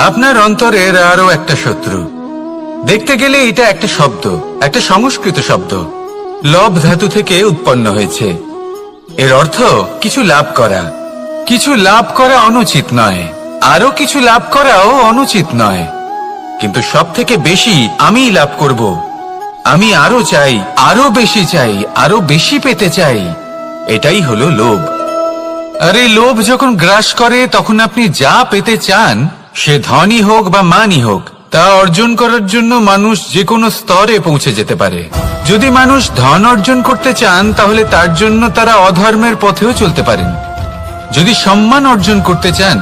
আপনার অন্তরের আরো একটা শত্রু। দেখতে গেলে এটা একটা শব্দ, একটা সংস্কৃত শব্দ, লব ধাতু থেকে উৎপন্ন হয়েছে। এর অর্থ কিছু লাভ করা। কিছু লাভ করা অনুচিত নয়, আরো কিছু লাভ করাও অনুচিত নয়, কিন্তু সব থেকে বেশি আমি লাভ করব। আমি আরো চাই, আরো বেশি চাই, আরো বেশি পেতে চাই। এটাই হলো লোভ। আর এই লোভ যখন গ্রাস করে তখন আপনি যা পেতে চান, সে ধনই হোক বা মানই হোক, তা অর্জন করার জন্য মানুষ যে কোনো স্তরে পৌঁছে যেতে পারে। যদি মানুষ ধন অর্জন করতে চান তাহলে তার জন্য তারা অধর্মের পথেও চলতে পারেন। যদি সম্মান অর্জন করতে চান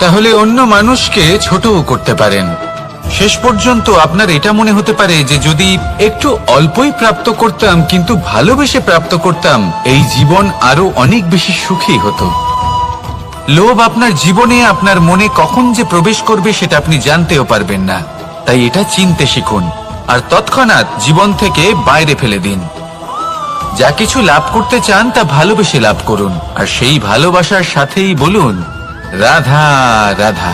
তাহলে অন্য মানুষকে ছোটও করতে পারেন। শেষ পর্যন্ত আপনার এটা মনে হতে পারে যে যদি একটু অল্পই প্রাপ্ত করতাম কিন্তু ভালোবেসে প্রাপ্ত করতাম, এই জীবন আরো অনেক বেশি সুখী হতো। লোভ আপনার জীবনে, আপনার মনে কখন যে প্রবেশ করবে সেটা আপনি জানতেও পারবেন না। তাই এটা চিনতে শিখুন আর তৎক্ষণাৎ জীবন থেকে বাইরে ফেলে দিন। যা কিছু লাভ করতে চান তা ভালোবেসে লাভ করুন, আর সেই ভালোবাসার সাথেই বলুন রাধা রাধা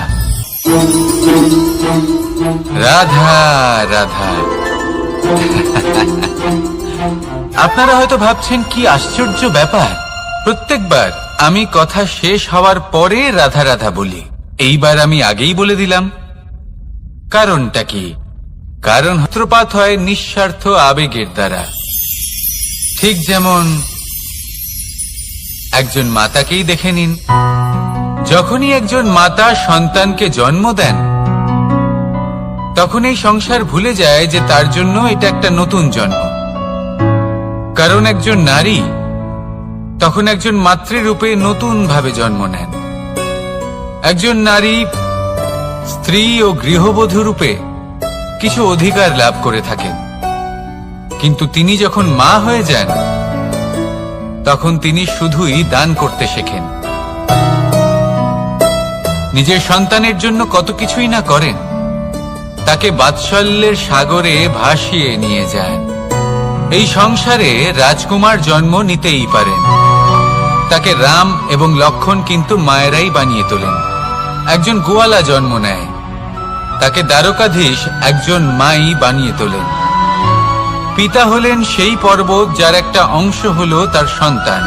রাধা রাধা। আপনারা হয়তো ভাবছেন কি আশ্চর্য ব্যাপার, প্রত্যেকবার আমি কথা শেষ হওয়ার পরে রাধা রাধা বলি। এইবার আমি আগেই বলে দিলাম। কারণটা কি? কারণ সূত্রপাত হয় নিঃস্বার্থ আবেগের দ্বারা। ঠিক যেমন একজন মাতাকেই দেখে নিন। যখনই একজন মাতা সন্তানকে জন্ম দেন তখন এই সংসার ভুলে যায় যে তার জন্য এটা একটা নতুন জন্ম। কারণ একজন নারী তখন একজন মাতৃরূপে নতুন ভাবে জন্ম নেন। একজন নারী স্ত্রী ও গৃহবধূ রূপে কিছু অধিকার লাভ করে থাকেন, কিন্তু তিনি যখন মা হয়ে যান তখন তিনি শুধুই দান করতে শেখেন। নিজের সন্তানের জন্য কত কিছুই না করেন, তাকে বাৎসল্যের সাগরে ভাসিয়ে নিয়ে যান। এই সংসারে রাজকুমার জন্ম নিতেই পারেন, তাকে রাম এবং লক্ষণ কিন্তু মায়েরাই বানিয়ে তোলেন। একজন গোয়ালা জন্ম নেয়, তাকে দ্বারকাধীশ একজন মাই বানিয়ে তোলেন। পিতা হলেন সেই পর্বত যার একটা অংশ হলো তার সন্তান,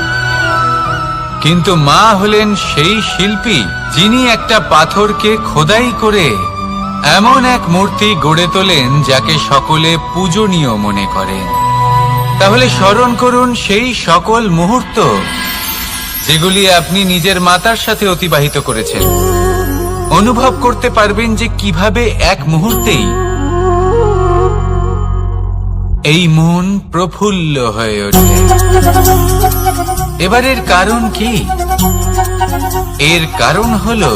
কিন্তু মা হলেন সেই শিল্পী যিনি একটা পাথরকে খোদাই করে এমন এক মূর্তি গড়ে তোলেন যাকে সকলে পূজনীয় মনে করেন। তাহলে স্মরণ করুন সেই সকল মুহূর্ত যেগুলি আপনি নিজের মাতার সাথে অতিবাহিত করেছেন। অনুভব করতে পারবেন যে কিভাবে এক মুহূর্তেই এই মন প্রফুল্ল হয়ে ওঠে। এবারের কারণ কি? এর কারণ হলো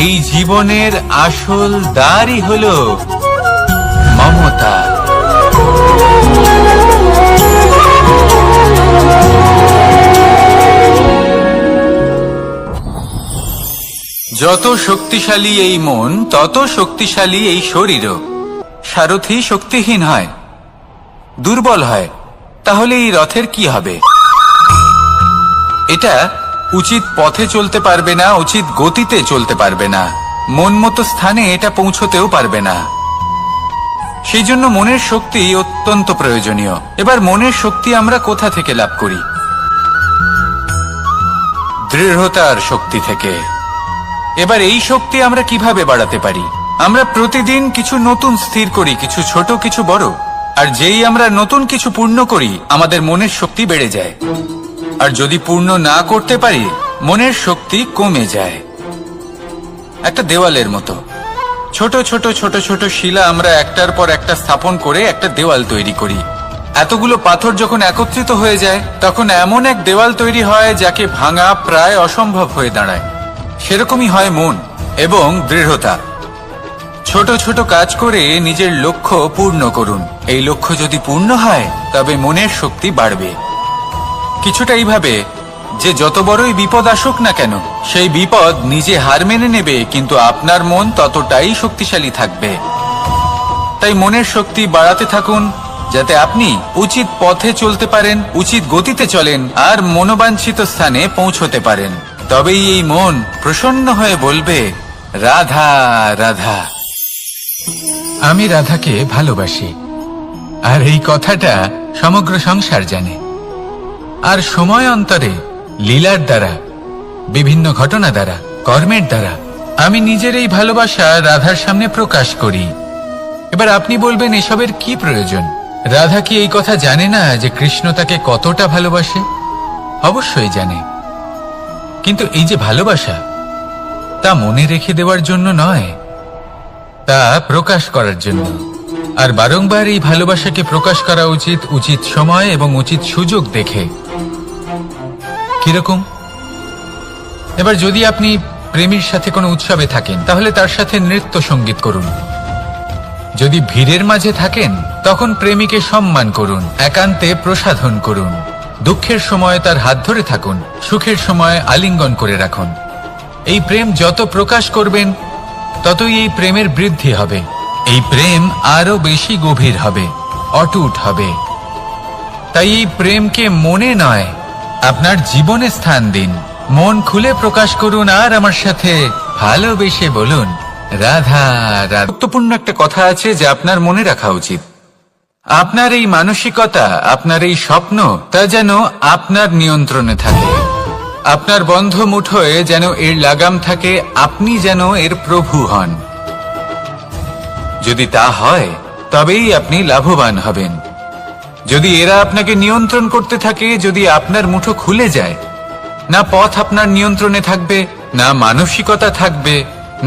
এই জীবনের আসল দ্বারই হলো মমতা। যত শক্তিশালী এই মন তত শক্তিশালী এই শরীরও। সারথি শক্তিহীন হয়, দুর্বল হয়, তাহলে এই রথের কি হবে? এটা উচিত পথে চলতে পারবে না, উচিত গতিতে চলতে পারবে না, মন মতো স্থানে এটা পৌঁছতেও পারবে না। সেই জন্য মনের শক্তি অত্যন্ত প্রয়োজনীয়। এবার মনের শক্তি আমরা কোথা থেকে লাভ করি? দৃঢ়তার শক্তি থেকে। এবার এই শক্তি আমরা কিভাবে বাড়াতে পারি? আমরা প্রতিদিন কিছু নতুন স্থির করি, কিছু ছোট কিছু বড়, আর যেই আমরা নতুন কিছু পূর্ণ করি আমাদের মনের শক্তি বেড়ে যায়। আর যদি পূর্ণ না করতে পারি মনের শক্তি কমে যায়। একটা দেওয়ালের মতো ছোট ছোট ছোট ছোট শিলা আমরা একটার পর একটা স্থাপন করে একটা দেওয়াল তৈরি করি। এতগুলো পাথর যখন একত্রিত হয়ে যায় তখন এমন এক দেওয়াল তৈরি হয় যাকে ভাঙা প্রায় অসম্ভব হয়ে দাঁড়ায়। সেরকমই হয় মন এবং দৃঢ়তা। ছোট ছোট কাজ করে নিজের লক্ষ্য পূর্ণ করুন। এই লক্ষ্য যদি পূর্ণ হয় তবে মনের শক্তি বাড়বে। কিছুটা এইভাবে যে যত বড়ই বিপদ আসুক না কেন সেই বিপদ নিজে হার মেনে নেবে, কিন্তু আপনার মন ততটাই শক্তিশালী থাকবে। তাই মনের শক্তি বাড়াতে থাকুন যাতে আপনি উচিত পথে চলতে পারেন, উচিত গতিতে চলেন আর মনোবাঞ্ছিত স্থানে পৌঁছতে পারেন। তবেই এই মন প্রসন্ন হয়ে বলবে রাধা রাধা। আমি রাধাকে ভালোবাসি, আর এই কথাটা সমগ্র সংসার জানে। আর সময় অন্তরে লীলার দ্বারা, বিভিন্ন ঘটনা দ্বারা, কর্মের দ্বারা আমি নিজের এই ভালোবাসা রাধার সামনে প্রকাশ করি। এবার আপনি বলবেন, এসবের কি প্রয়োজন? রাধা কি এই কথা জানে না যে কৃষ্ণ তাকে কতটা ভালোবাসে? অবশ্যই জানে, কিন্তু এই যে ভালোবাসা, তা মনে রেখে দেওয়ার জন্য নয়, তা প্রকাশ করার জন্য। আর বারংবার এই ভালোবাসাকে প্রকাশ করা উচিত, উচিত সময় এবং উচিত সুযোগ দেখে। কিরকম? এবার যদি আপনি প্রেমীর সাথে কোনো উৎসবে থাকেন, তাহলে তার সাথে নৃত্য সঙ্গীত করুন। যদি ভিড়ের মাঝে থাকেন, তখন প্রেমীকে সম্মান করুন, একান্তে প্রসাধন করুন। দুঃখের সময় তার হাত ধরে থাকুন, সুখের সময় আলিঙ্গন করে রাখুন। এই প্রেম যত প্রকাশ করবেন, ততই এই প্রেমের বৃদ্ধি হবে। এই প্রেম আরো বেশি গভীর হবে, অটুট হবে। তাই এই প্রেমকে মনে নয়, আপনার জীবনে স্থান দিন। মন খুলে প্রকাশ করুন, আর আমার সাথে ভালোবেসে বলুন, রাধা রাধা। গুরুত্বপূর্ণ একটা কথা আছে যা আপনার মনে রাখা উচিত। আপনার এই মানসিকতা, আপনার এই স্বপ্ন, তা যেন আপনার নিয়ন্ত্রণে থাকে। আপনার বন্ধ মুঠোয় যেন এর লাগাম থাকে, আপনি যেন এর প্রভু হন। যদি তা হয়, তবেই আপনি লাভবান হবেন। যদি এরা আপনাকে নিয়ন্ত্রণ করতে থাকে, যদি আপনার মুঠো খুলে যায়, না পথ আপনার নিয়ন্ত্রণে থাকবে, না মানসিকতা থাকবে,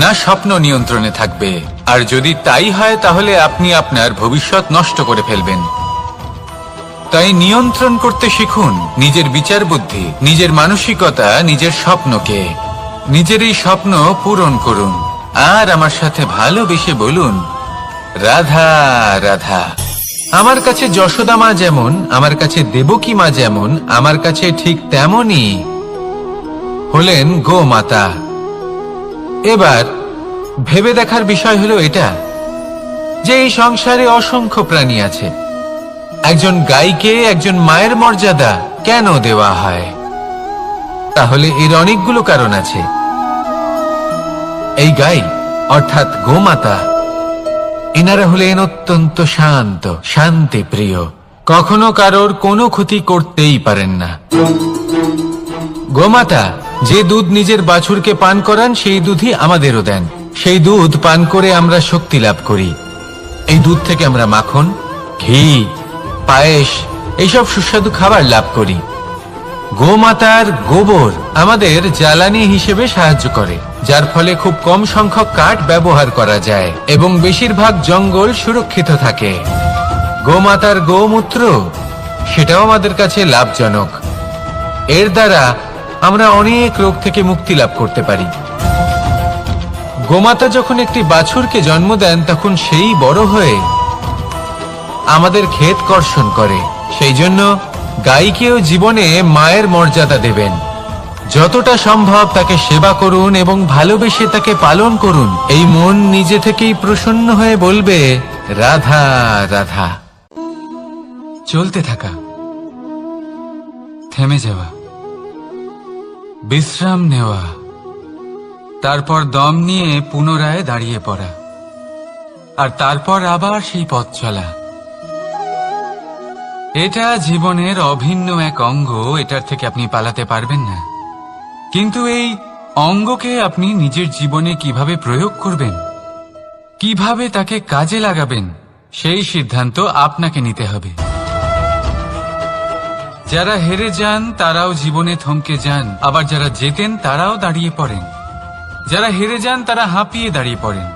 না স্বপ্ন নিয়ন্ত্রণে থাকবে। আর যদি তাই হয়, তাহলে আপনি আপনার ভবিষ্যৎ নষ্ট করে ফেলবেন। তাই নিয়ন্ত্রণ করতে শিখুন নিজের বিচার বুদ্ধি, নিজের মানসিকতা, নিজের স্বপ্নকে। নিজের এই স্বপ্ন পূরণ করুন, আর আমার সাথে ভালোবেসে বলুন, রাধা রাধা। আমার কাছে যশোদা মা যেমন, আমার কাছে দেবকী মা যেমন, আমার কাছে ঠিক তেমনই হলেন গোমাতা। এবার ভেবে দেখার বিষয় হলো এটা, যে এই সংসারে অসংখ্য প্রাণী আছে। একজন গাইকে একজন মায়ের মর্যাদা কেন দেওয়া হয়? তাহলে এর অনেকগুলো কারণ আছে। এই গাই অর্থাৎ গোমাতা, এনারা হলেন অত্যন্ত শান্ত, শান্তি প্রিয়, কখনো কারোর কোনো ক্ষতি করতেই পারেন না। গোমাতা যে দুধ নিজের বাছুরকে পান করান, সেই দুধই আমাদেরও দেন। সেই দুধ পান করে আমরা শক্তি লাভ করি। এই দুধ থেকে আমরা মাখন, ঘি, পায়েস, এইসব সুস্বাদু খাবার লাভ করি। গোমাতার গোবর আমাদের জ্বালানি হিসেবে সাহায্য করে, যার ফলে খুব কম সংখ্যক কাঠ ব্যবহার করা যায় এবং বেশিরভাগ জঙ্গল সুরক্ষিত থাকে। গোমাতার গোমূত্র, সেটাও আমাদের কাছে লাভজনক। এর দ্বারা আমরা অনেক রোগ থেকে মুক্তি লাভ করতে পারি। গোমাতা যখন একটি বাছুরকে জন্ম দেন, তখন সেই বড় হয়ে আমাদের ক্ষেত কর্ষণ করে। সেই জন্য গাইকেও জীবনে মায়ের মর্যাদা দেবেন। যতটা সম্ভব তাকে সেবা করুন এবং ভালোবেসে তাকে পালন করুন। এই মন নিজে থেকেই প্রসন্ন হয়ে বলবে, রাধা রাধা। চলতে থাকা, থেমে যাওয়া, বিশ্রাম নেওয়া, তারপর দম নিয়ে পুনরায় দাঁড়িয়ে পড়া, আর তারপর আবার সেই পথ চলা। এটা জীবনের অভিন্ন এক অঙ্গ, এটার থেকে আপনি পালাতে পারবেন না। কিন্তু এই অঙ্গকে আপনি নিজের জীবনে কিভাবে প্রয়োগ করবেন, কিভাবে তাকে কাজে লাগাবেন, সেই সিদ্ধান্ত আপনাকে নিতে হবে। যারা হেরে যান তারাও জীবনে থমকে যান, আবার যারা জেতেন তারাও দাঁড়িয়ে পড়েন। যারা হেরে যান তারা হাঁপিয়ে দাঁড়িয়ে পড়েন,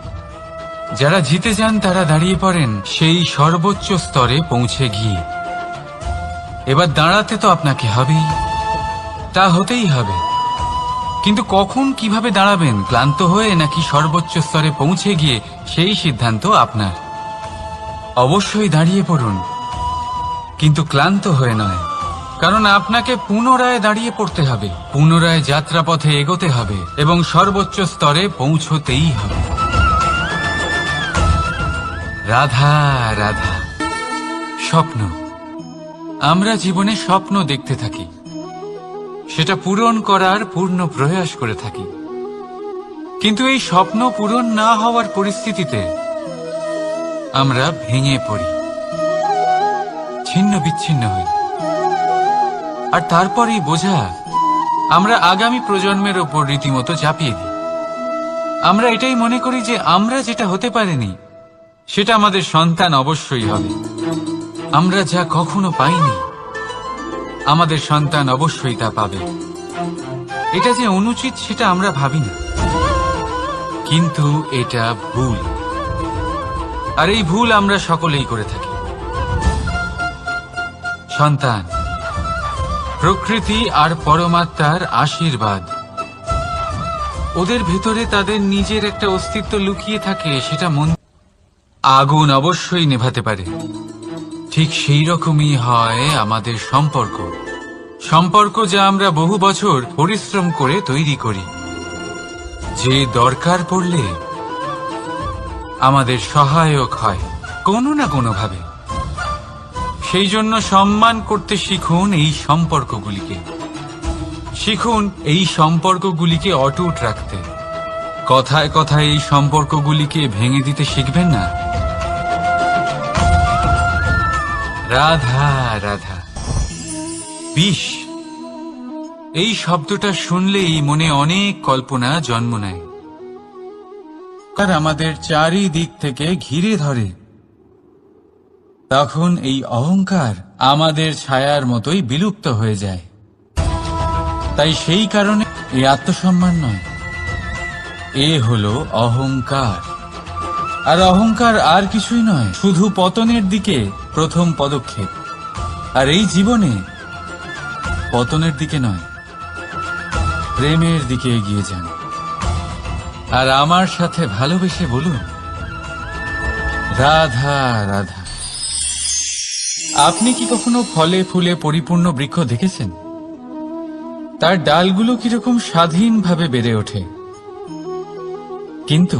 যারা জিতে যান তারা দাঁড়িয়ে পড়েন সেই সর্বোচ্চ স্তরে পৌঁছে গিয়ে। এবার দাঁড়াতে তো আপনাকে হবেই, তা হতেই হবে। কিন্তু কখন, কিভাবে দাঁড়াবেন, ক্লান্ত হয়ে নাকি সর্বোচ্চ স্তরে পৌঁছে গিয়ে, সেই সিদ্ধান্ত আপনার। অবশ্যই দাঁড়িয়ে পড়ুন, কিন্তু ক্লান্ত হয়ে নয়, কারণ আপনাকে পুনরায় দাঁড়িয়ে পড়তে হবে, পুনরায় যাত্রাপথে এগোতে হবে এবং সর্বোচ্চ স্তরে পৌঁছতেই হবে। রাধা রাধা। স্বপ্ন, আমরা জীবনে স্বপ্ন দেখতে থাকি, সেটা পূরণ করার পূর্ণ প্রয়াস করে থাকি। কিন্তু এই স্বপ্ন পূরণ না হওয়ার পরিস্থিতিতে আমরা ভেঙে পড়ি, ছিন্ন বিচ্ছিন্ন হই। আর তারপরেই বোঝা আমরা আগামী প্রজন্মের ওপর রীতিমতো চাপিয়ে দিই। আমরা এটাই মনে করি যে আমরা যেটা হতে পারিনি সেটা আমাদের সন্তান অবশ্যই হবে। আমরা যা কখনো পাইনি আমাদের সন্তান অবশ্যই তা পাবে। এটা যে অনুচিত সেটা আমরা ভাবি না, কিন্তু এটা ভুল। আর এই ভুল আমরা সকলেই করে থাকি। সন্তান প্রকৃতি আর পরমাত্মার আশীর্বাদ। ওদের ভেতরে তাদের নিজের একটা অস্তিত্ব লুকিয়ে থাকে, সেটা মন আগুন অবশ্যই নেভাতে পারে। ঠিক সেই রকমই হয় আমাদের সম্পর্ক, সম্পর্ক যা আমরা বহু বছর পরিশ্রম করে তৈরি করি, যে দরকার পড়লে আমাদের সহায়ক হয় কোনো না কোনো ভাবে। সেই জন্য সম্মান করতে শিখুন এই সম্পর্কগুলিকে, শিখুন এই সম্পর্কগুলিকে অটুট রাখতে। কথায় কথায় এই সম্পর্কগুলিকে ভেঙে দিতে শিখবেন না। রাধা রাধা। বিষ, এই শব্দটা শুনলেই মনে অনেক কল্পনা জন্ম নেয়, আর আমাদের চারিদিক থেকে ঘিরে ধরে। তখন এই অহংকার আমাদের ছায়ার মতোই বিলুপ্ত হয়ে যায়। তাই সেই কারণে এই আত্মসম্মান নয়, এ হলো অহংকার। আর অহংকার আর কিছুই নয়, শুধু পতনের দিকে প্রথম পদক্ষেপ। আর এই জীবনে পতনের দিকে নয়, প্রেমের দিকে এগিয়ে যান। আর আমার সাথে ভালোবেসে বলুন, রাধা রাধা। আপনি কি কখনো ফলে ফুলে পরিপূর্ণ বৃক্ষ দেখেছেন? তার ডালগুলো কিরকম স্বাধীনভাবে বেড়ে ওঠে, কিন্তু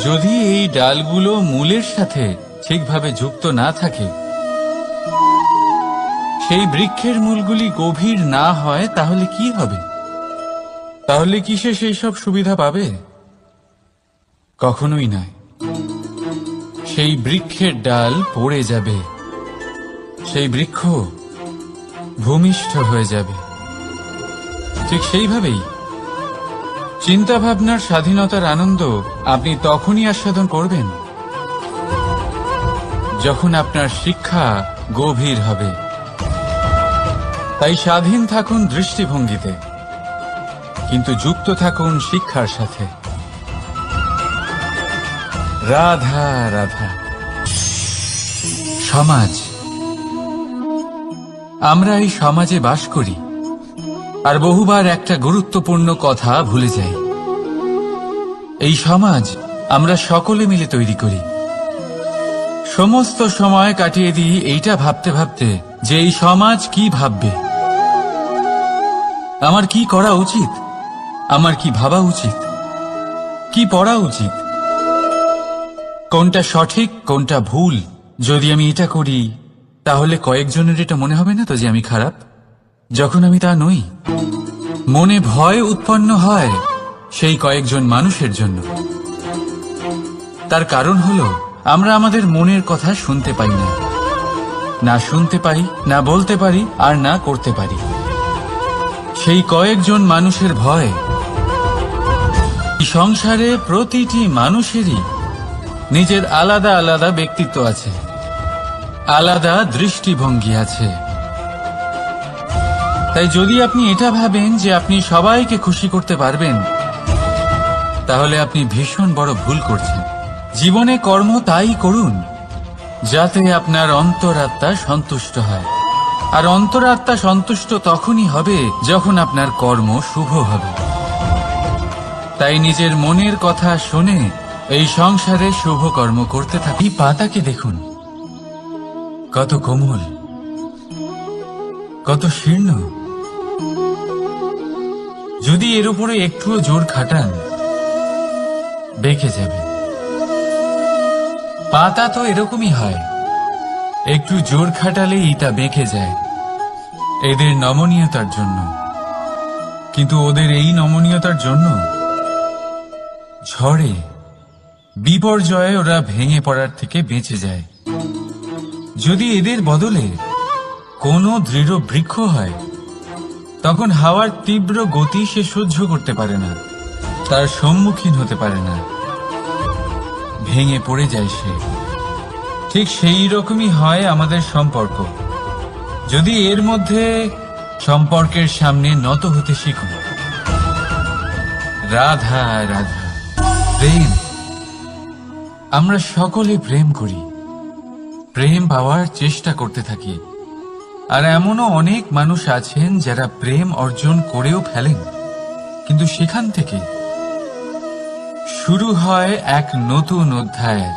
যদি এই ডালগুলো মূলের সাথে ঠিকভাবে যুক্ত না থাকে, সেই বৃক্ষের মূলগুলি গভীর না হয়, তাহলে কি হবে? তাহলে কি সে সেই সব সুবিধা পাবে? কখনোই নয়। সেই বৃক্ষের ডাল পড়ে যাবে, সেই বৃক্ষ ভূমিষ্ঠ হয়ে যাবে। ঠিক সেইভাবেই চিন্তা ভাবনার স্বাধীনতার আনন্দ আপনি তখনই আস্বাদন করবেন যখন আপনার শিক্ষা গভীর হবে। তাই স্বাধীন থাকুন দৃষ্টিভঙ্গিতে, কিন্তু যুক্ত থাকুন শিক্ষার সাথে। রাধা রাধা। সমাজ, আমরা এই সমাজে বাস করি, আর বহুবার একটা গুরুত্বপূর্ণ কথা ভুলে যাই। এই সমাজ আমরা সকলে মিলে তৈরি করি। সমস্ত সময় কাটিয়ে দিই এইটা ভাবতে ভাবতে যে এই সমাজ কি ভাববে, আমার কি করা উচিত, আমার কি ভাবা উচিত, কি পড়া উচিত, কোনটা সঠিক কোনটা ভুল। যদি আমি এটা করি তাহলে কয়েকজনের এটা মনে হবে না তো যে আমি খারাপ, যখন আমি তা নই। মনে ভয় উৎপন্ন হয় সেই কয়েকজন মানুষের জন্য। তার কারণ হলো আমরা আমাদের মনের কথা শুনতে পাই না, না শুনতে পারি, না বলতে পারি, আর না করতে পারি। সেই কয়েকজন মানুষের ভয়। সংসারে প্রতিটি মানুষেরই নিজের আলাদা আলাদা ব্যক্তিত্ব আছে, আলাদা দৃষ্টিভঙ্গি আছে। তাই যদি আপনি এটা ভাবেন যে আপনি সবাইকে খুশি করতে পারবেন, তাহলে আপনি ভীষণ বড় ভুল করছেন। জীবনে কর্ম তাই করুন যাতে আপনার অন্তরাত্মা সন্তুষ্ট হয়। আর অন্তরাত্মা সন্তুষ্ট তখনই হবে যখন আপনার কর্ম শুভ হবে। তাই নিজের মনের কথা শুনে এই সংসারে শুভ কর্ম করতে থাকি। পাতাকে দেখুন, কত কোমল, কত শীর্ণ। যদি এর উপরে একটুও জোর খাটান বেঁকে যাবে। পাতা তো এরকমই হয়, একটু জোর খাটালেই তা বেঁকে যায় এদের নমনীয়তার জন্য। কিন্তু ওদের এই নমনীয়তার জন্য ঝড়ে বিপর্যয়ে ওরা ভেঙে পড়ার থেকে বেঁচে যায়। যদি এদের বদলে কোনো দৃঢ় বৃক্ষ হয়, তখন হাওয়ার তীব্র গতি সে সহ্য করতে পারে না, তার সম্মুখীন হতে পারে না, ভেঙে পড়ে যায় সে। ঠিক সেই রকমই হয় আমাদের সম্পর্ক। যদি এর মধ্যে সম্পর্কের সামনে নত হতে শিখো। রাধা রাধা, প্রেম। আমরা সকলে প্রেম করি, প্রেম পাওয়ার চেষ্টা করতে থাকি। আর এমনও অনেক মানুষ আছেন যারা প্রেম অর্জন করেও ফেলেন, কিন্তু সেখান থেকে শুরু হয় এক নতুন অধ্যায়ের।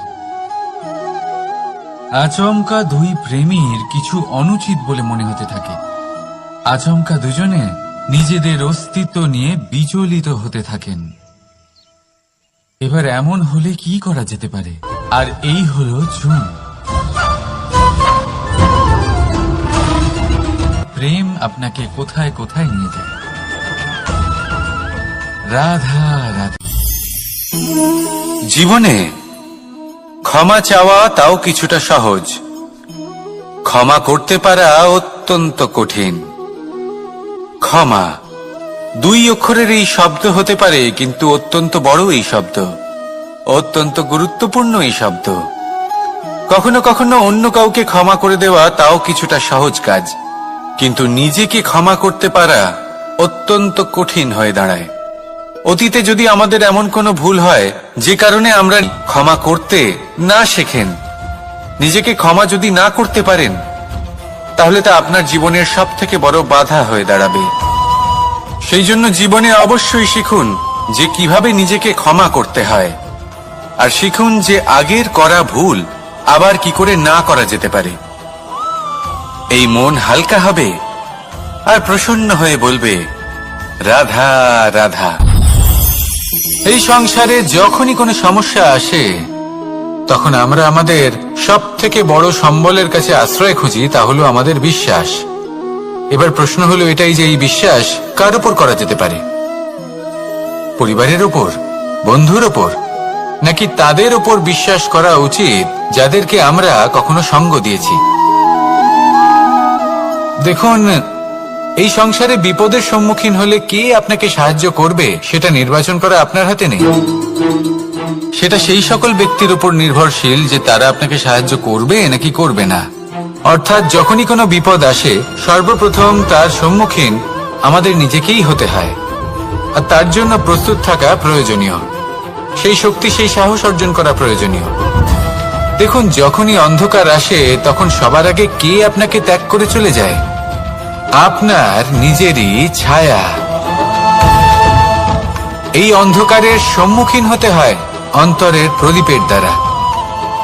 আচমকা দুই প্রেমীর কিছু অনুচিত বলে মনে হতে থাকে। আচমকা দুজনে নিজেদের অস্তিত্ব নিয়ে বিচলিত হতে থাকেন। এবার এমন হলে কি করা যেতে পারে? আর এই হলো জুন। প্রেম আপনাকে কোথায় কোথায় নিয়ে যায়। রাধা রাধা। জীবনে ক্ষমা চাওয়া তাও কিছুটা সহজ, ক্ষমা করতে পারা অত্যন্ত কঠিন। ক্ষমা দুই অক্ষরের এই শব্দ হতে পারে, কিন্তু অত্যন্ত বড় এই শব্দ, অত্যন্ত গুরুত্বপূর্ণ এই শব্দ। কখনো কখনো অন্য কাউকে ক্ষমা করে দেওয়া তাও কিছুটা সহজ কাজ, কিন্তু নিজেকে ক্ষমা করতে পারা অত্যন্ত কঠিন হয়ে দাঁড়ায়। অতীতে যদি আমাদের এমন কোনো ভুল হয় যে কারণে আমরা ক্ষমা করতে না শেখেন, নিজেকে ক্ষমা যদি না করতে পারেন, তাহলে তা আপনার জীবনের সবথেকে বড় বাধা হয়ে দাঁড়াবে। সেই জন্য জীবনে অবশ্যই শিখুন যে কিভাবে নিজেকে ক্ষমা করতে হয়, আর শিখুন যে আগের করা ভুল আবার কি করে না করা যেতে পারে। এই মন হালকা হবে আর প্রসন্ন হয়ে বলবে, রাধা রাধা। এই সংসারে যখনই কোনো সমস্যা আসে, তখন আমরা আমাদের সব থেকে বড় সম্বলের কাছে আশ্রয় খুঁজি, তা হলো আমাদের বিশ্বাস। এবার প্রশ্ন হলো এটাই যে এই বিশ্বাস কার উপর করা যেতে পারে? পরিবারের উপর, বন্ধুর উপর, নাকি তাদের উপর বিশ্বাস করা উচিত যাদেরকে আমরা কখনো সঙ্গ দিয়েছি? দেখুন, এই সংসারে বিপদের সম্মুখীন হলে কে আপনাকে সাহায্য করবে সেটা নির্বাচন করা আপনার হাতে নেই। সেটা সেই সকল ব্যক্তির উপর নির্ভরশীল যে তারা আপনাকে সাহায্য করবে নাকি করবে না। অর্থাৎ যখনই কোনো বিপদ আসে, সর্বপ্রথম তার সম্মুখীন আমাদের নিজেকেই হতে হয়, আর তার জন্য প্রস্তুত থাকা প্রয়োজনীয়। সেই শক্তি, সেই সাহস অর্জন করা প্রয়োজনীয়। দেখুন, যখনই অন্ধকার আসে, তখন সবার আগে কে আপনাকে ত্যাগ করে চলে যায়? আপনার নিজেরই ছায়া। এই অন্ধকারের সম্মুখীন হতে হয় অন্তরের প্রদীপের দ্বারা,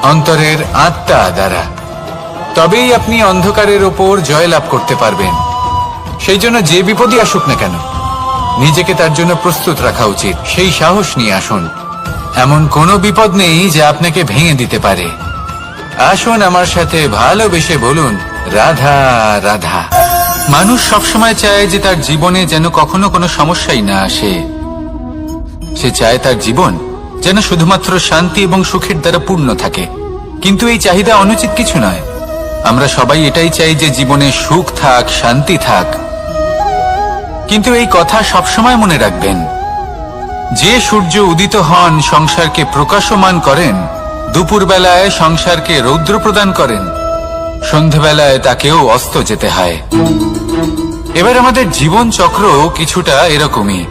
অন্তরের আত্মা দ্বারা। তবেই আপনি অন্ধকারের ওপর জয়লাভ করতে পারবেন। সেই জন্য যে বিপদই আসুক না কেন, নিজেকে তার জন্য প্রস্তুত রাখা উচিত। সেই সাহস নিয়ে আসুন। এমন কোনো বিপদ নেই যা আপনাকে ভেঙে দিতে পারে। আসুন আমার সাথে ভালোবেসে বলুন, রাধা রাধা। মানুষ সবসময় চায় যে তার জীবনে যেন কখনো কোনো সমস্যাই না আসে। সে চায় তার জীবন যেন শুধুমাত্র শান্তি এবং সুখের দ্বারা পূর্ণ থাকে। কিন্তু এই চাহিদা অনুচিত কিছু নয়। আমরা সবাই এটাই চাই যে জীবনে সুখ থাক, শান্তি থাক। কিন্তু এই কথা সবসময় মনে রাখবেন, যে সূর্য উদিত হন সংসারকে প্রকাশমান করেন, দুপুরবেলায় সংসারকে রৌদ্র প্রদান করেন, সন্ধেবেলায় তাকেও অস্ত যেতে হয়। এবার আমাদের জীবন চক্র কিছুটা এরকমই।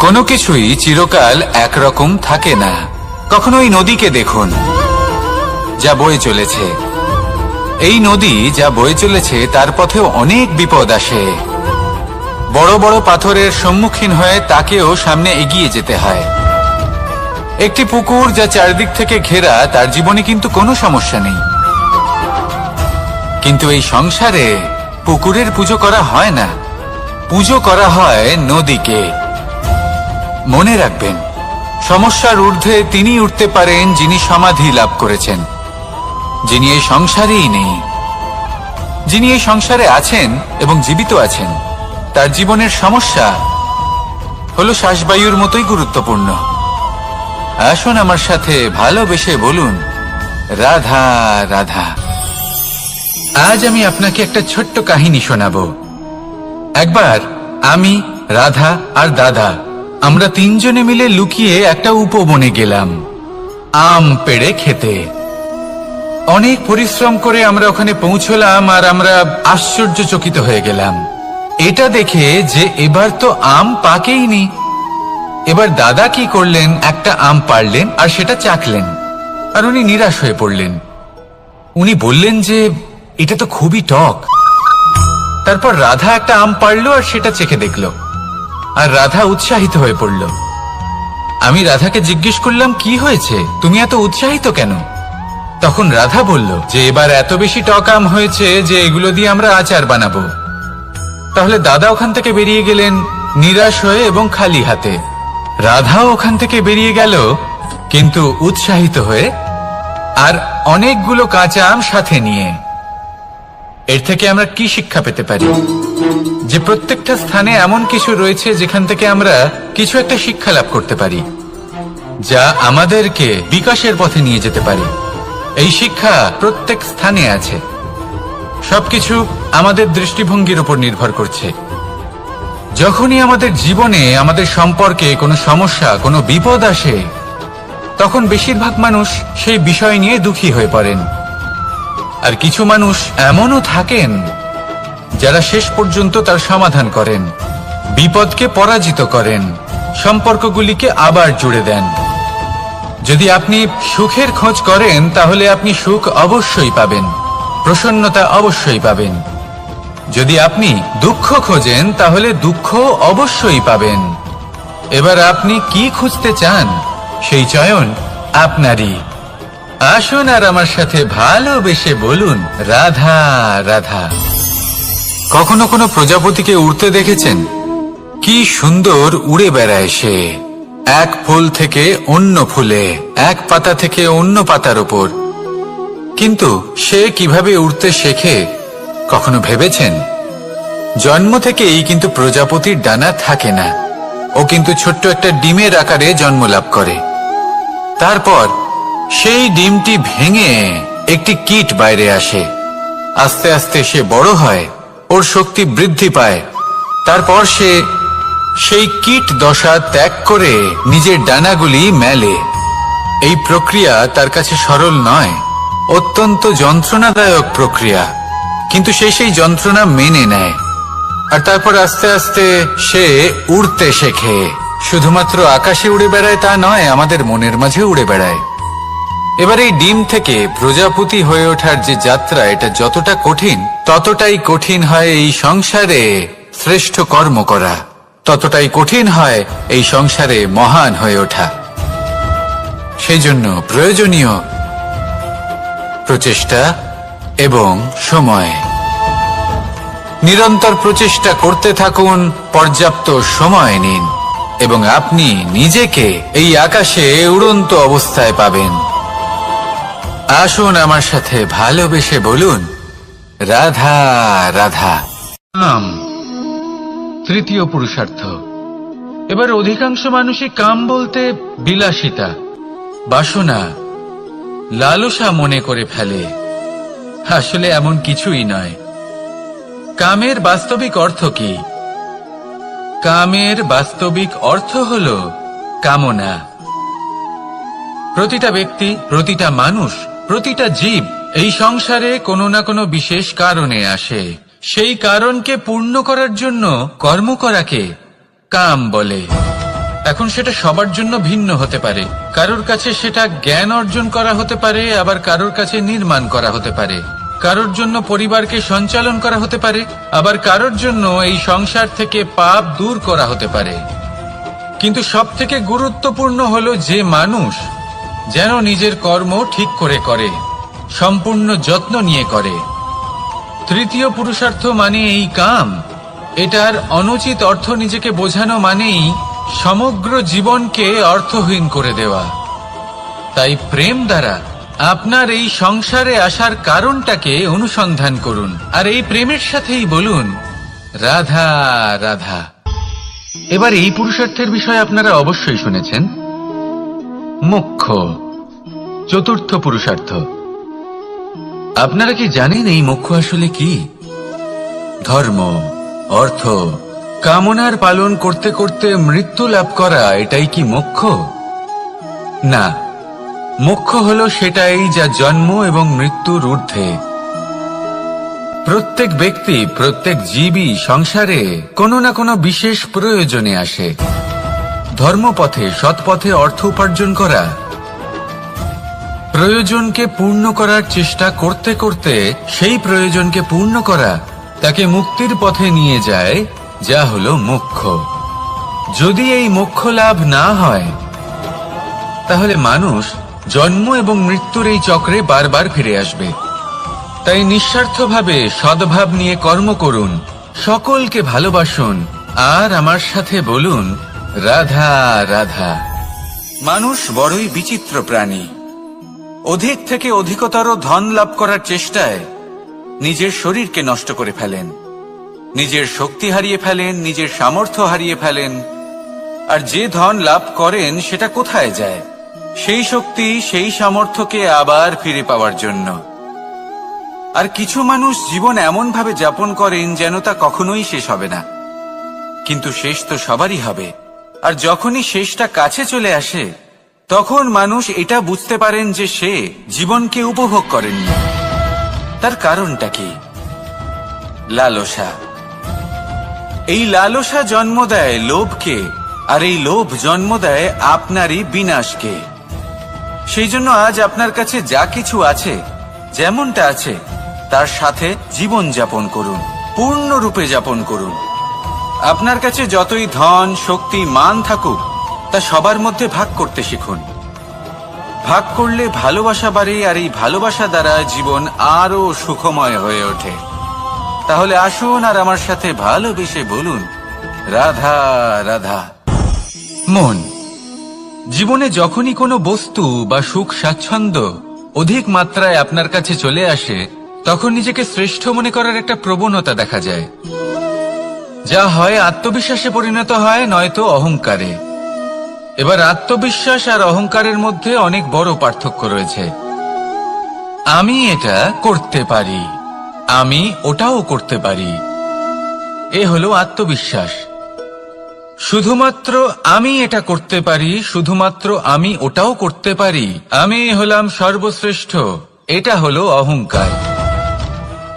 কোনো কিছুই চিরকাল একরকম থাকে না। কখনো এই নদীকে দেখুন যা বয়ে চলেছে। এই নদী যা বয়ে চলেছে তার পথেও অনেক বিপদ আসে। বড় বড় পাথরের সম্মুখীন হয়ে তাকেও সামনে এগিয়ে যেতে হয়। একটি পুকুর যা চারদিক থেকে ঘেরা, তার জীবনে কিন্তু কোনো সমস্যা নেই। কিন্তু এই সংসারে পুকুরের পুজো করা হয় না, পুজো করা হয় নদীকে। মনে রাখবেন, সমস্যার ঊর্ধ্বে তিনি উঠতে পারেন যিনি সমাধি লাভ করেছেন, যিনি এই সংসারেই নেই। যিনি এই সংসারে আছেন এবং জীবিত আছেন, তার জীবনের সমস্যা হলো শ্বাসবায়ুর মতোই গুরুত্বপূর্ণ। আসুন আমার সাথে ভালোবেসে বলুন, রাধা রাধা। আজ আমি আপনাকে একটা ছোট্ট কাহিনী শোনাবো। একবার আমি, রাধা আর দাদা আমরা তিনজনে মিলে লুকিয়ে একটা উপবনে গেলাম আম পেড়ে খেতে। অনেক পরিশ্রম করে আমরা ওখানে পৌঁছলাম আর আমরা আশ্চর্যচকিত হয়ে গেলাম এটা দেখে যে এবার তো আম পাকেইনি। এবার দাদা কি করলেন, একটা আম পাড়লেন আর সেটা চাখলেন, আর উনি নিরাশ হয়ে পড়লেন। উনি বললেন যে এটা তো খুবই টক। তারপর রাধা একটা আম পাড়লো আর সেটা চেখে দেখলো, আর রাধা উৎসাহিত হয়ে পড়ল। আমি রাধাকে জিজ্ঞেস করলাম, কি হয়েছে, তুমি এত উৎসাহিত কেন? তখন রাধা বলল যে এবার এত বেশি টক আম হয়েছে যে এগুলো দিয়ে আমরা আচার বানাবো। তাহলে দাদা ওখান থেকে বেরিয়ে গেলেন নিরাশ হয়ে এবং খালি হাতে। রাধাও ওখান থেকে বেরিয়ে গেল কিন্তু উৎসাহিত হয়ে, আর অনেকগুলো কাঁচা আম সাথে নিয়ে। এর থেকে আমরা কি শিক্ষা পেতে পারি? যে প্রত্যেকটা স্থানে এমন কিছু রয়েছে যেখান থেকে আমরা কিছু একটা শিক্ষা লাভ করতে পারি, যা আমাদেরকে বিকাশের পথে নিয়ে যেতে পারে। এই শিক্ষা প্রত্যেক স্থানে আছে। সবকিছু আমাদের দৃষ্টিভঙ্গির উপর নির্ভর করছে। যখনই আমাদের জীবনে, আমাদের সম্পর্কে কোনো সমস্যা, কোনো বিপদ আসে, তখন বেশিরভাগ মানুষ সেই বিষয় নিয়ে দুঃখী হয়ে পড়েন। আর কিছু মানুষ এমনও থাকেন যারা শেষ পর্যন্ত তার সমাধান করেন, বিপদকে পরাজিত করেন, সম্পর্কগুলিকে আবার জুড়ে দেন। যদি আপনি সুখের খোঁজ করেন তাহলে আপনি সুখ অবশ্যই পাবেন, প্রসন্নতা অবশ্যই পাবেন। যদি আপনি দুঃখ খোঁজেন তাহলে দুঃখ অবশ্যই পাবেন। এবার আপনি কি খুঁজতে চান, সেই চয়ন আপনারই। আসুন আর আমার সাথে ভালোবেসে বলুন, রাধা রাধা। কখনো কোনো প্রজাপতিকে উড়তে দেখেছেন? কি সুন্দর উড়ে বেড়ায় সে, এক ফুল থেকে অন্য ফুলে, এক পাতা থেকে অন্য পাতার উপর। কিন্তু সে কিভাবে উড়তে শেখে কখনো ভেবেছেন? জন্ম থেকেই কিন্তু প্রজাপতির ডানা থাকে না। ও কিন্তু ছোট্ট একটা ডিমের আকারে জন্ম লাভ করে। তারপর সেই ডিমটি ভেঙে একটি কীট বাইরে আসে। আস্তে আস্তে সে বড় হয়, ওর শক্তি বৃদ্ধি পায়। তারপর সে সেই কীট দশা ত্যাগ করে নিজের ডানাগুলি মেলে। এই প্রক্রিয়া তার কাছে সরল নয়, অত্যন্ত যন্ত্রণাদায়ক প্রক্রিয়া, কিন্তু সে সেই যন্ত্রণা মেনে নেয়। আর তারপর আস্তে আস্তে সে উড়তে শেখে। শুধুমাত্র আকাশে উড়ে বেড়ায় তা নয়, আমাদের মনের মাঝে উড়ে বেড়ায়। এবার এই ডিম থেকে প্রজাপতি হয়ে ওঠার যে যাত্রা, এটা যতটা কঠিন, ততটাই কঠিন হয় এই সংসারে শ্রেষ্ঠ কর্ম করা, ততটাই কঠিন হয় এই সংসারে মহান হয়ে ওঠা। সেই জন্য প্রয়োজনীয় প্রচেষ্টা এবং সময়। নিরন্তর প্রচেষ্টা করতে থাকুন, পর্যাপ্ত সময় নিন, এবং আপনি নিজেকে এই আকাশে উড়ন্ত অবস্থায় পাবেন। আসুন আমার সাথে ভালোবেসে বলুন, রাধা রাধা। কাম, তৃতীয় পুরুষার্থ। এবার অধিকাংশ মানুষই কাম বলতে বিলাসিতা, বাসনা, লালসা মনে করে ফেলে। আসলে এমন কিছুই নয়। কামের বাস্তবিক অর্থ কি? কামের বাস্তবিক অর্থ হল কামনা। প্রতিটা ব্যক্তি, প্রতিটা মানুষ, প্রতিটা জীব এই সংসারে কোনো না কোনো বিশেষ কারণে আসে। সেই কারণকে পূর্ণ করার জন্য কর্ম করাকে কাম বলে। এখন সেটা সবার জন্য ভিন্ন হতে পারে। কারোর কাছে সেটা জ্ঞান অর্জন করা হতে পারে, আবার কারোর কাছে নির্মাণ করা হতে পারে। কারোর জন্য পরিবারকে সঞ্চালন করা হতে পারে, আবার কারোর জন্য এই সংসার থেকে পাপ দূর করা হতে পারে। কিন্তু সবথেকে গুরুত্বপূর্ণ হলো যে মানুষ যেন নিজের কর্ম ঠিক করে করে, সম্পূর্ণ যত্ন নিয়ে করে। তৃতীয় পুরুষার্থ মানে এই কাম। এটার অনুচিত অর্থ নিজেকে বোঝানো মানেই সমগ্র জীবনকে অর্থহীন করে দেওয়া। তাই প্রেম দ্বারা আপনার এই সংসারে আসার কারণটাকে অনুসন্ধান করুন, আর এই প্রেমের সাথেই বলুন, রাধা রাধা। এবার এই পুরুষার্থের বিষয়ে আপনারা অবশ্যই শুনেছেন। মোক্ষ, চতুর্থ পুরুষার্থ। আপনারা কি জানেন এই মোক্ষ আসলে কি? ধর্ম, অর্থ, কামনার পালন করতে করতে মৃত্যু লাভ করা, এটাই কি মোক্ষ? না, মোক্ষ হলো সেটাই যা জন্ম এবং মৃত্যুর ঊর্ধ্বে। প্রত্যেক ব্যক্তি, প্রত্যেক জীবই সংসারে কোনো না কোনো বিশেষ প্রয়োজনে আসে। ধর্মপথে, সৎপথে অর্থ উপার্জন করা, প্রয়োজনকে পূর্ণ করার চেষ্টা করতে করতে সেই প্রয়োজনকে পূর্ণ করা তাকে মুক্তির পথে নিয়ে যায়, যা হলো মোক্ষ। যদি এই মোক্ষ লাভ না হয়, তাহলে মানুষ জন্ম এবং মৃত্যুর এই চক্রে বারবার ফিরে আসবে। তাই নিঃস্বার্থভাবে সদ্ভাব নিয়ে কর্ম করুন, সকলকে ভালোবাসুন, আর আমার সাথে বলুন রাধা রাধা। মানুষ বড়ই বিচিত্র প্রাণী। অধিক থেকে অধিকতর ধন লাভ করার চেষ্টায় নিজের শরীরকে নষ্ট করে ফেলেন, নিজের শক্তি হারিয়ে ফেলেন, নিজের সামর্থ্য হারিয়ে ফেলেন। আর যে ধন লাভ করেন সেটা কোথায় যায়? সেই শক্তি, সেই সামর্থ্যকে আবার ফিরে পাওয়ার জন্য। আর কিছু মানুষ জীবন এমন ভাবে যাপন করেন যেন তা কখনোই শেষ হবে না। কিন্তু শেষ তো সবারই হবে। আর যখনই শেষটা কাছে চলে আসে, তখন মানুষ এটা বুঝতে পারেন যে সে জীবনকে উপভোগ করেননি। তার কারণটা কি? লালসা। এই লালসা জন্ম দেয় লোভকে, আর এই লোভ জন্ম দেয় আপনারই বিনাশকে। সেই জন্য আজ আপনার কাছে যা কিছু আছে, যেমনটা আছে, তার সাথে জীবন যাপন করুন, পূর্ণরূপে যাপন করুন। আপনার কাছে যতই ধন, শক্তি, মান থাকুক, তা সবার মধ্যে ভাগ করতে শিখুন। ভাগ করলে ভালোবাসা বাড়ে, আর এই ভালোবাসা দ্বারা জীবন আরো সুখময় হয়ে ওঠে। তাহলে আসুন আর আমার সাথে ভালোবেসে বলুন রাধা রাধা। মন, জীবনে যখনই কোনো বস্তু বা সুখ স্বাচ্ছন্দ্য অধিক মাত্রায় আপনার কাছে চলে আসে, তখন নিজেকে শ্রেষ্ঠ মনে করার একটা প্রবণতা দেখা যায়, যা হয় আত্মবিশ্বাসে পরিণত হয়, নয়তো অহংকারে। এবার আত্মবিশ্বাস আর অহংকারের মধ্যে অনেক বড় পার্থক্য রয়েছে। আমি এটা করতে পারি, আমি ওটাও করতে পারি, এ হলো আত্মবিশ্বাস। শুধুমাত্র আমি এটা করতে পারি, শুধুমাত্র আমি ওটাও করতে পারি, আমি হলাম সর্বশ্রেষ্ঠ, এটা হলো অহংকার।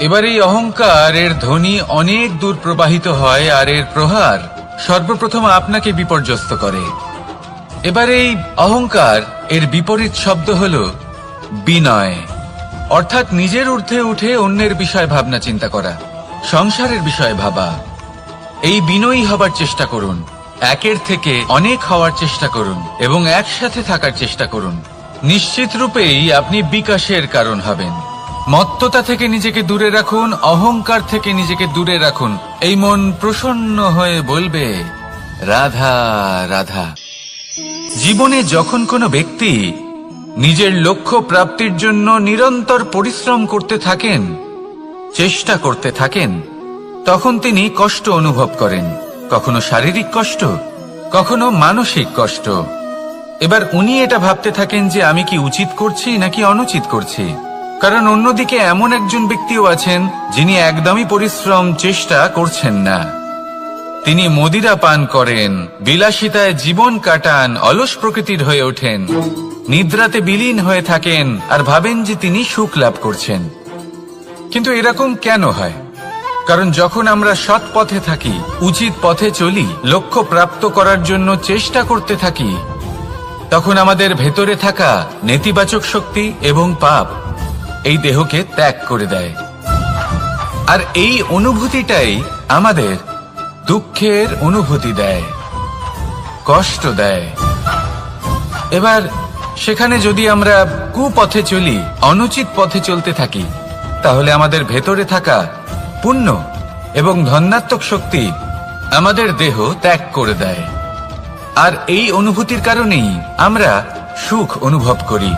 এবার এই অহংকার, এর ধ্বনি অনেক দূর প্রবাহিত হয়, আর এর প্রহার সর্বপ্রথম আপনাকে বিপর্যস্ত করে। এবার এই অহংকার, এর বিপরীত শব্দ হলো বিনয়, অর্থাৎ নিজের ঊর্ধ্বে উঠে অন্যের বিষয় ভাবনা চিন্তা করা, সংসারের বিষয়ে ভাবা। এই বিনয়ী হবার চেষ্টা করুন, একের থেকে অনেক হওয়ার চেষ্টা করুন, এবং একসাথে থাকার চেষ্টা করুন। নিশ্চিত রূপেই আপনি বিকাশের কারণ হবেন। মত্ততা থেকে নিজেকে দূরে রাখুন, অহংকার থেকে নিজেকে দূরে রাখুন। এই মন প্রসন্ন হয়ে বলবে রাধা রাধা। জীবনে যখন কোনো ব্যক্তি নিজের লক্ষ্য প্রাপ্তির জন্য নিরন্তর পরিশ্রম করতে থাকেন, চেষ্টা করতে থাকেন, তখন তিনি কষ্ট অনুভব করেন, কখনো শারীরিক কষ্ট, কখনো মানসিক কষ্ট। এবার উনি এটা ভাবতে থাকেন যে আমি কি উচিত করছি নাকি অনুচিত করছি। কারণ অন্যদিকে এমন একজন ব্যক্তিও আছেন যিনি একদমই পরিশ্রম, চেষ্টা করছেন না। তিনি মদিরা পান করেন, বিলাসিতায় জীবন কাটান, অলস প্রকৃতির হয়ে ওঠেন, নিদ্রাতে বিলীন হয়ে থাকেন, আর ভাবেন যে তিনি সুখ লাভ করছেন। কিন্তু এরকম কেন হয়? কারণ যখন আমরা সৎ পথে থাকি, উচিত পথে চলি, লক্ষ্য প্রাপ্ত করার জন্য চেষ্টা করতে থাকি, তখন আমাদের ভেতরে থাকা নেতিবাচক শক্তি এবং পাপ এই দেহকে ত্যাগ করে দেয়। আর এই অনুভূতিটাই আমাদের দুঃখের অনুভূতি দেয়, কষ্ট দেয়। এবার সেখানে যদি আমরা কুপথে চলি, অনুচিত পথে চলতে থাকি, তাহলে আমাদের ভেতরে থাকা পুণ্য এবং ধনাত্মক শক্তি আমাদের দেহ ত্যাগ করে দেয়। আর এই অনুভূতির কারণেই আমরা সুখ অনুভব করি।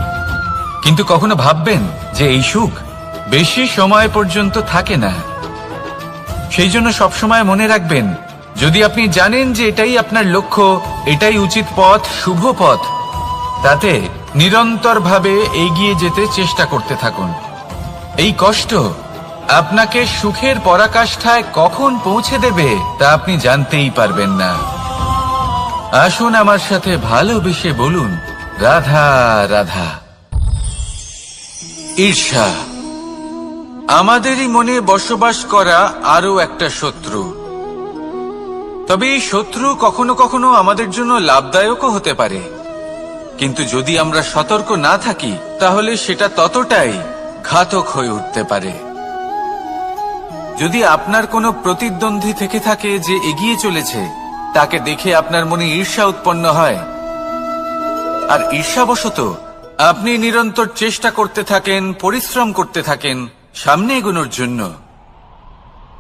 কিন্তু কখনো ভাববেন যে এই সুখ বেশি সময় পর্যন্ত থাকে না। সেই জন্য সবসময় মনে রাখবেন, যদি আপনি জানেন যে এটাই আপনার লক্ষ্য, এটাই উচিত পথ, শুভ পথ, তাতে নিরন্তরভাবে এগিয়ে যেতে চেষ্টা করতে থাকুন। এই কষ্ট আপনাকে সুখের পরাকাষ্ঠায় কখন পৌঁছে দেবে তা আপনি জানতেই পারবেন না। আসুন আমার সাথে ভালোবেসে বলুন, রাধা রাধা। ঈর্ষা আমাদেরই মনে বসবাস করা আরো একটা শত্রু। তবে এই শত্রু কখনো কখনো আমাদের জন্য লাভদায়কও হতে পারে, কিন্তু যদি আমরা সতর্ক না থাকি তাহলে সেটা ততটাই ঘাতক হয়ে উঠতে পারে। যদি আপনার কোনো প্রতিদ্বন্দ্বী থেকে থাকে যে এগিয়ে চলেছে, তাকে দেখে আপনার মনে ঈর্ষা উৎপন্ন হয়, আর ঈর্ষাবশত আপনি নিরন্তর চেষ্টা করতে থাকেন, পরিশ্রম করতে থাকেন সামনে এগোনোর জন্য,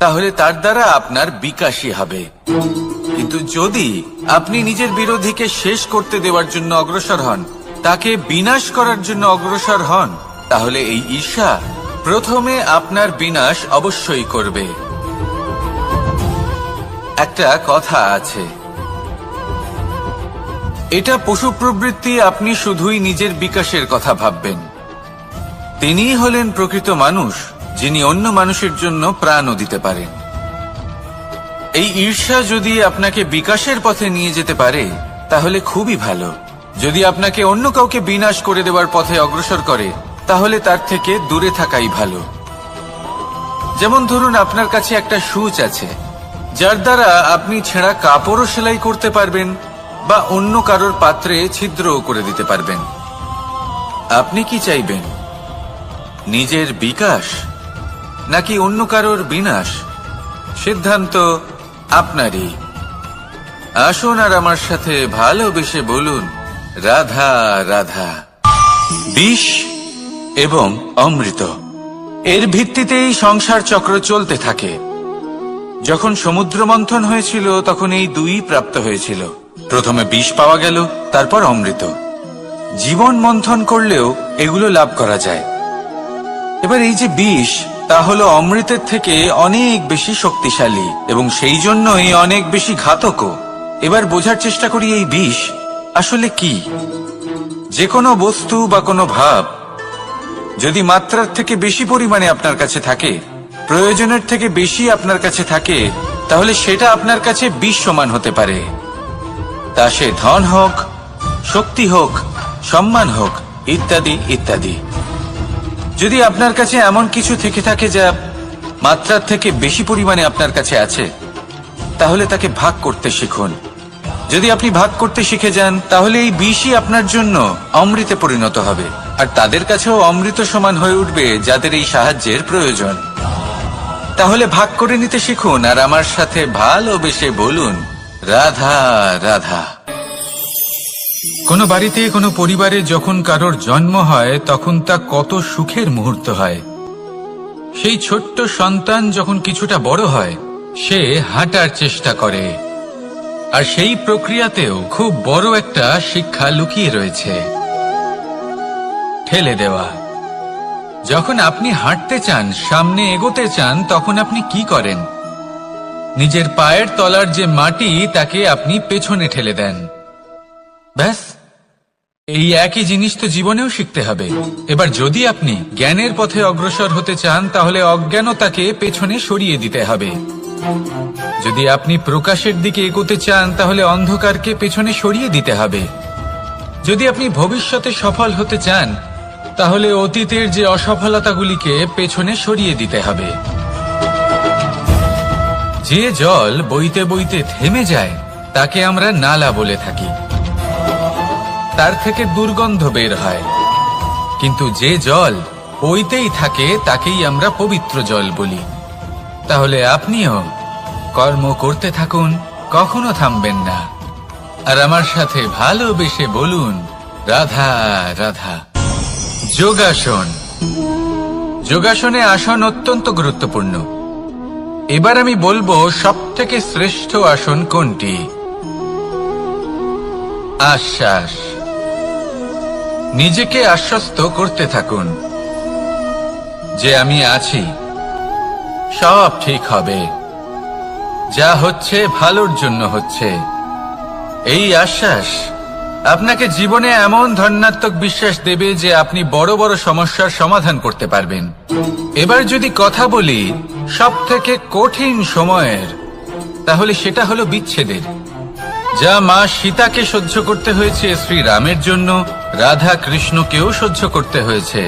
তাহলে তার দ্বারা আপনার বিকাশই হবে। কিন্তু যদি আপনি নিজের বিরোধীকে শেষ করতে দেওয়ার জন্য অগ্রসর হন, তাকে বিনাশ করার জন্য অগ্রসর হন, তাহলে এই ঈর্ষা প্রথমে আপনার বিনাশ অবশ্যই করবে। একটা কথা আছে, এটা পশু প্রবৃত্তি, আপনি শুধুই নিজের বিকাশের কথা ভাববেন। তিনিই হলেন প্রকৃত মানুষ, যিনি অন্য মানুষের জন্য প্রাণও দিতে পারেন। এই ঈর্ষা যদি আপনাকে বিকাশের পথে নিয়ে যেতে পারে তাহলে খুবই ভালো। যদি আপনাকে অন্য কাউকে বিনাশ করে দেওয়ার পথে অগ্রসর করে, তাহলে তার থেকে দূরে থাকাই ভালো। যেমন ধরুন, আপনার কাছে একটা সূচ আছে, যার দ্বারা আপনি ছেঁড়া কাপড়ও সেলাই করতে পারবেন বা অন্য কারোর পাত্রে ছিদ্রও করে দিতে পারবেন। আপনি কি চাইবেন, নিজের বিকাশ নাকি অন্য কারোর বিনাশ? সিদ্ধান্ত আপনারই। আসুন আর আমার সাথে ভালোবেসে বলুন, রাধা রাধা। বিষ এবং অমৃত, এর ভিত্তিতেই সংসার চক্র চলতে থাকে। যখন সমুদ্র মন্থন হয়েছিল তখন এই দুই প্রাপ্ত হয়েছিল। প্রথমে বিষ পাওয়া গেল, তারপর অমৃত। জীবন মন্থন করলেও এগুলো লাভ করা যায়। এবার এই যে বিষ, তা হলো অমৃতের থেকে অনেক বেশি শক্তিশালী এবং সেই জন্যই অনেক বেশি ঘাতকও। এবার বোঝার চেষ্টা করি এই বিষ আসলে কি। যে কোনো বস্তু বা কোনো ভাব যদি মাত্রার থেকে বেশি পরিমাণে আপনার কাছে থাকে, প্রয়োজনের থেকে বেশি আপনার কাছে থাকে, তাহলে সেটা আপনার কাছে বিষ সমান হতে পারে। তা সে ধন হোক, শক্তি হোক, সম্মান হোক, ইত্যাদি ইত্যাদি। যদি আপনার কাছে এমন কিছু থেকে থাকে যা মাত্রার থেকে বেশি পরিমাণে আপনার কাছে আছে, তাহলে তাকে ভাগ করতে শিখুন। যদি আপনি ভাগ করতে শিখে যান, তাহলে এই বিষই আপনার জন্য অমৃতে পরিণত হবে, আর তাদের কাছেও অমৃত সমান হয়ে উঠবে যাদের এই সাহায্যের প্রয়োজন। তাহলে ভাগ করে নিতে শিখুন আর আমার সাথে ভালোবেসে বলুন, রাধা রাধা। কোনো বাড়িতে, কোনো পরিবারে যখন কারোর জন্ম হয়, তখন তা কত সুখের মুহূর্ত হয়। সেই ছোট্ট সন্তান যখন কিছুটা বড় হয়, সে হাঁটার চেষ্টা করে, আর সেই প্রক্রিয়াতেও খুব বড় একটা শিক্ষা লুকিয়ে রয়েছে, ঠেলে দেওয়া। যখন আপনি হাঁটতে চান, সামনে এগোতে চান, তখন আপনি কি করেন? নিজের পায়ের তলার যে মাটি, তাকে আপনি পেছনে ঠেলে দেন। ব্যাস, এই একই জিনিস তো জীবনেও শিখতে হবে। এবার যদি আপনি জ্ঞানের পথে অগ্রসর হতে চান, তাহলে অজ্ঞানতাকে পেছনে সরিয়ে দিতে হবে। যদি আপনি প্রকাশের দিকে এগোতে চান, তাহলে অন্ধকারকে পেছনে সরিয়ে দিতে হবে। যদি আপনি ভবিষ্যতে সফল হতে চান, তাহলে অতীতের যে অসফলতাগুলিকে পেছনে সরিয়ে দিতে হবে। যে জল বইতে বইতে থেমে যায়, তাকে আমরা নালা বলে থাকি। তার থেকে দুর্গন্ধ বের হয়। কিন্তু যে জল বইতেই থাকে, তাকেই আমরা পবিত্র জল বলি। তাহলে আপনিও কর্ম করতে থাকুন, কখনো থামবেন না। আর আমার সাথে ভালোবেসে বলুন, রাধা রাধা। যোগাসন। যোগাসনে আসন অত্যন্ত গুরুত্বপূর্ণ। এবার আমি বলবো সবথেকে শ্রেষ্ঠ আসন কোনটি। আশ্বাস। নিজেকে আশ্বস্ত করতে থাকুন যে আমি আছি, সব ঠিক হবে, যা হচ্ছে ভালোর জন্য হচ্ছে। এই আশ্বাস আপনাকে জীবনে এমন ধন্যাত্মক বিশ্বাস দেবে যে আপনি বড় বড় সমস্যার সমাধান করতে পারবেন। এবার যদি কথা বলি সব থেকে কঠিন সময়ের, তাহলে সেটা হলো বিচ্ছেদের। যা মা সীতাকে সহ্য করতে হয়েছে শ্রী রামের জন্য, রাধা কৃষ্ণকেও সহ্য করতে হয়েছে।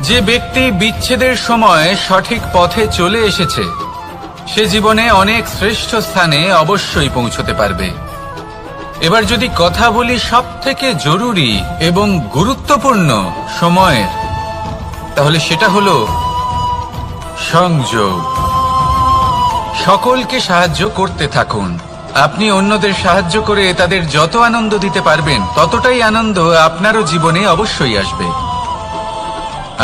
যে ব্যক্তি বিচ্ছেদের সময় সঠিক পথে চলে এসেছে, সে জীবনে অনেক শ্রেষ্ঠ স্থানে অবশ্যই পৌঁছতে পারবে। এবার যদি কথা বলি সব থেকে জরুরি এবং গুরুত্বপূর্ণ সময়ের, তাহলে সেটা হলো সংযোগ। সকলকে সাহায্য করতে থাকুন। আপনি অন্যদের সাহায্য করে তাদের যত আনন্দ দিতে পারবেন, ততটাই আনন্দ আপনারও জীবনে অবশ্যই আসবে।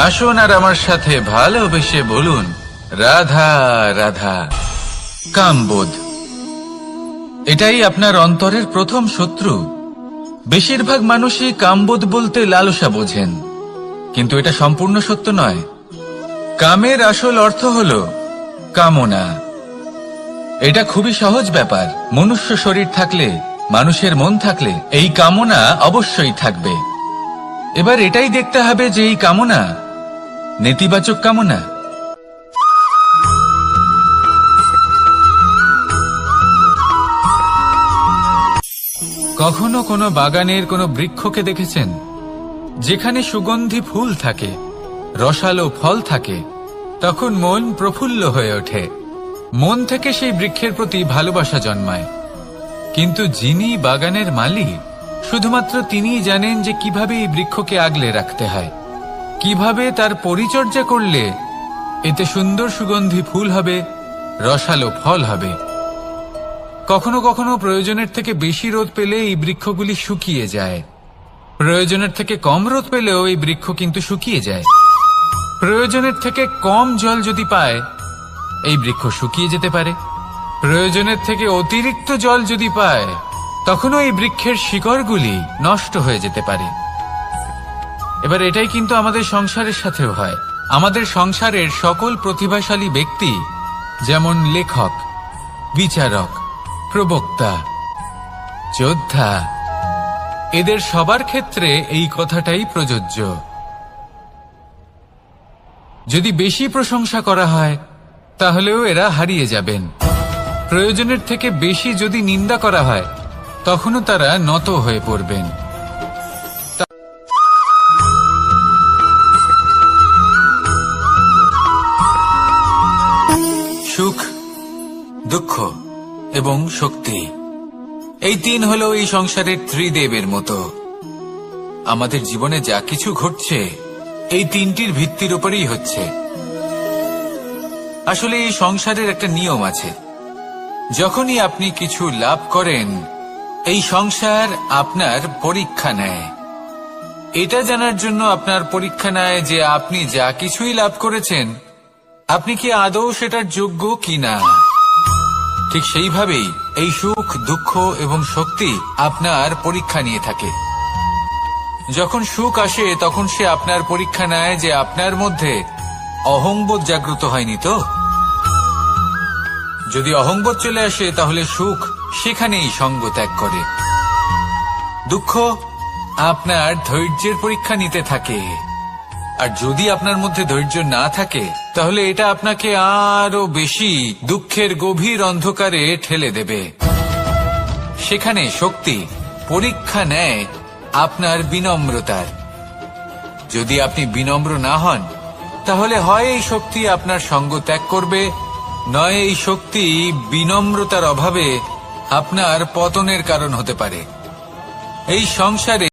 আসুন আর আমার সাথে ভালোবেসে বলুন, রাধা রাধা। কামবোধ, এটাই আপনার অন্তরের প্রথম শত্রু। বেশিরভাগ মানুষই কামবোধ বলতে লালসা বোঝেন, কিন্তু এটা সম্পূর্ণ সত্য নয়। কামের আসল অর্থ হল কামনা। এটা খুবই সহজ ব্যাপার। মনুষ্য শরীর থাকলে, মানুষের মন থাকলে এই কামনা অবশ্যই থাকবে। এবার এটাই দেখতে হবে যে এই কামনা নেতিবাচক কামনা। কখনো কোনো বাগানের কোনো বৃক্ষকে দেখেছেন যেখানে সুগন্ধি ফুল থাকে, রসালো ফল থাকে? তখন মন প্রফুল্ল হয়ে ওঠে, মন থেকে সেই বৃক্ষের প্রতি ভালোবাসা জন্মায়। কিন্তু যিনি বাগানের মালিক, শুধুমাত্র তিনিই জানেন যে কিভাবে এই বৃক্ষকে আগলে রাখতে হয়, কিভাবে তার পরিচর্যা করলে এতে সুন্দর সুগন্ধি ফুল হবে, রসালো ফল হবে। কখনো কখনো প্রয়োজনের থেকে বেশি রোদ পেলে এই বৃক্ষগুলি শুকিয়ে যায়, প্রয়োজনের থেকে কম রোদ পেলেও এই বৃক্ষ কিন্তু শুকিয়ে যায়। প্রয়োজনের থেকে কম জল যদি পায়, এই বৃক্ষ শুকিয়ে যেতে পারে। প্রয়োজনের থেকে অতিরিক্ত জল যদি পায়, তখনও এই বৃক্ষের শিকড়গুলি নষ্ট হয়ে যেতে পারে। এবার এটাই কিন্তু আমাদের সংসারের সাথেও হয়। আমাদের সংসারের সকল প্রতিভাশালী ব্যক্তি, যেমন লেখক, বিচারক, প্রবক্তা, যোদ্ধা, এদের সবার ক্ষেত্রে এই কথাটাই প্রযোজ্য। যদি বেশি প্রশংসা করা হয়, তাহলেও এরা হারিয়ে যাবেন। প্রয়োজনের থেকে বেশি যদি নিন্দা করা হয়, তখনও তারা নত হয়ে পড়বেন। সুখ, দুঃখ এবং শক্তি, এই তিন হলো এই সংসারের ত্রিদেবের মতো। আমাদের জীবনে যা কিছু ঘটছে এই তিনটির ভিত্তির উপরেই হচ্ছে। আসলে এই সংসারের একটা নিয়ম আছে, যখনই আপনি কিছু লাভ করেন, এই সংসার আপনার পরীক্ষা নেয়। এটা জানার জন্য আপনার পরীক্ষা নেয় যে আপনি যা কিছুই লাভ করেছেন, আপনি কি আদৌ সেটার যোগ্য কিনা। ঠিক সেইভাবেই এই সুখ, দুঃখ এবং শক্তি আপনার পরীক্ষা নিয়ে থাকে। যখন সুখ আসে, তখন সে আপনার পরীক্ষা নেয় যে আপনার মধ্যে অহংবোধ জাগ্রত হয়নি তো। যদি অহংবোধ চলে আসে, তাহলে সুখ সেখানেই সঙ্গ ত্যাগ করে। দুঃখ আপনার ধৈর্যের পরীক্ষা নিতে থাকে, আর যদি আপনার মধ্যে ধৈর্য না থাকে, তাহলে এটা আপনাকে আরো বেশি দুঃখের গভীর অন্ধকারে ঠেলে দেবে। সেখানে শক্তি পরীক্ষা নেয় আপনার বিনম্রতার। যদি আপনি বিনম্র না হন, তাহলে হয় এই শক্তি আপনার সঙ্গ ত্যাগ করবে, নয় এই শক্তি বিনম্রতার অভাবে আপনার পতনের কারণ হতে পারে। এই সংসারে